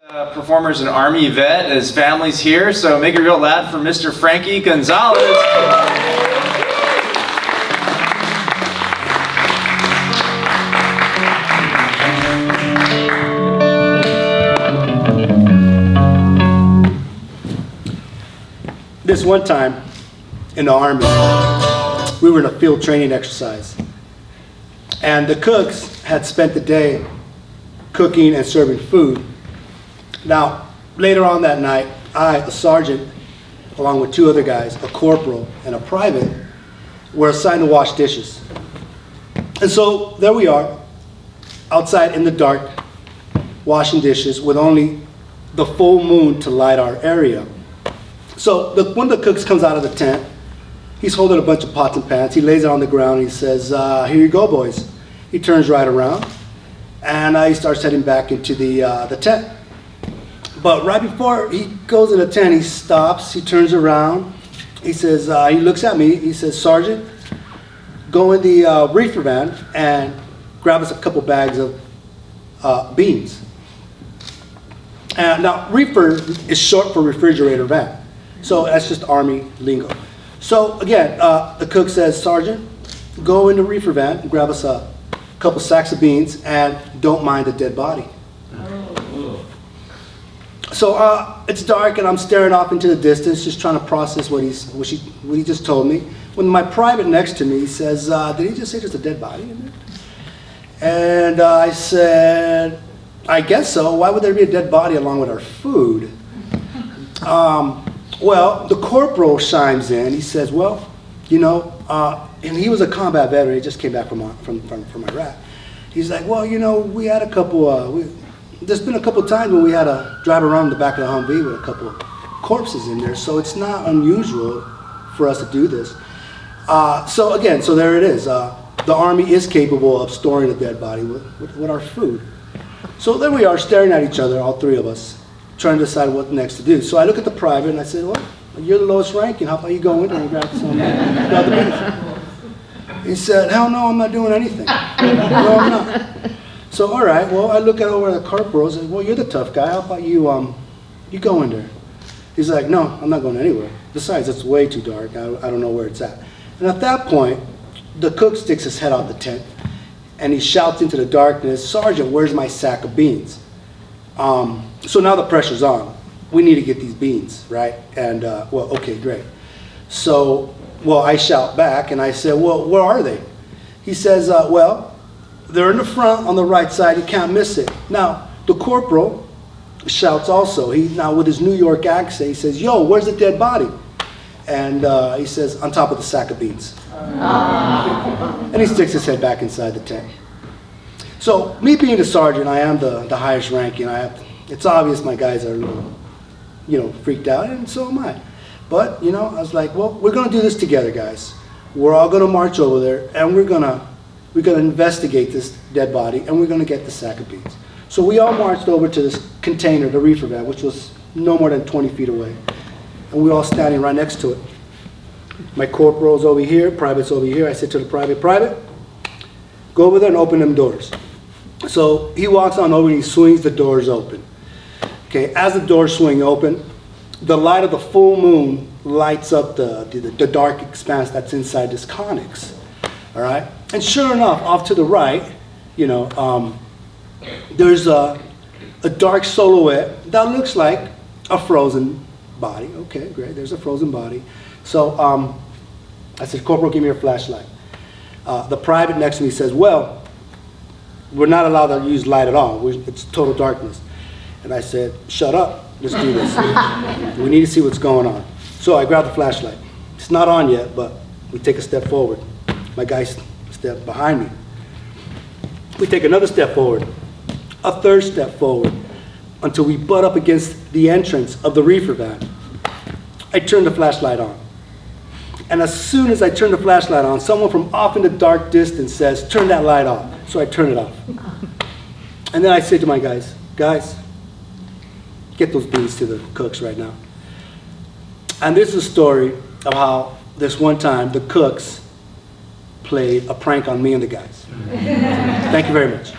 Performer's an Army vet, his family's here, so make it real loud for Mr. Frankie Gonzalez. This one time in the Army, we were in a field training exercise, and the cooks had spent the day cooking and serving food. Now, later on that night, I, a sergeant, along with two other guys, a corporal and a private, were assigned to wash dishes. And so there we are, outside in the dark, washing dishes with only the full moon to light our area. So one of the cooks comes out of the tent. He's holding a bunch of pots and pans. He lays it on the ground and he says, here you go, boys. He turns right around and he starts heading back into the tent. But right before he goes in the tent, he stops, he turns around. He says, he looks at me, he says, Sergeant, go in the reefer van and grab us a couple bags of beans. Now, reefer is short for refrigerator van. So that's just Army lingo. So again, the cook says, Sergeant, go in the reefer van and grab us a couple sacks of beans and don't mind the dead body. So it's dark and I'm staring off into the distance, just trying to process what he just told me. When my private next to me says, did he just say there's a dead body in there? And I said, I guess so. Why would there be a dead body along with our food? Well, the corporal chimes in. He says, well, you know, and he was a combat veteran. He just came back from Iraq. He's like, well, you know, we had a couple, there's been a couple times when we had to drive around the back of the Humvee with a couple of corpses in there, so it's not unusual for us to do this. So there it is. The Army is capable of storing a dead body with our food. So there we are staring at each other, all three of us, trying to decide what next to do. So I look at the private and I said, well, you're the lowest ranking. How about you go in there and grab the beans? He said, hell no, I'm not doing anything. No, I'm not. So all right, well, I look over at the corporal and say, well, you're the tough guy. How about you go in there? He's like, no, I'm not going anywhere. Besides, it's way too dark. I don't know where it's at. And at that point, the cook sticks his head out the tent and he shouts into the darkness, Sergeant, where's my sack of beans? So now the pressure's on. We need to get these beans, right? And, well, okay, great. So, well, I shout back and I said, well, where are they? He says, well, they're in the front on the right side. You can't miss it. Now, the corporal shouts also. Now with his New York accent, he says, yo, where's the dead body? And he says, on top of the sack of beans. And he sticks his head back inside the tent. So me being the sergeant, I am the highest ranking. It's obvious my guys are a little, freaked out, and so am I. But, I was like, well, we're going to do this together, guys. We're all going to march over there, and we're going to investigate this dead body, and we're going to get the sack of beans. So we all marched over to this container, the reefer van, which was no more than 20 feet away. And we were all standing right next to it. My corporal's over here, private's over here. I said to the private, go over there and open them doors. So he walks on over and he swings the doors open. Okay, as the doors swing open, the light of the full moon lights up the dark expanse that's inside this Connex. All right, and sure enough, off to the right, there's a dark silhouette that looks like a frozen body. Okay, great, there's a frozen body. So I said, Corporal, give me your flashlight. The private next to me says, well, we're not allowed to use light at all. It's total darkness. And I said, shut up, let's do this. We need to see what's going on. So I grabbed the flashlight. It's not on yet, but we take a step forward. My guys step behind me. We take another step forward, a third step forward, until we butt up against the entrance of the reefer van. I turn the flashlight on. And as soon as I turn the flashlight on, someone from off in the dark distance says, turn that light off. So I turn it off. And then I say to my guys, get those beans to the cooks right now. And this is a story of how this one time the cooks played a prank on me and the guys. Thank you very much.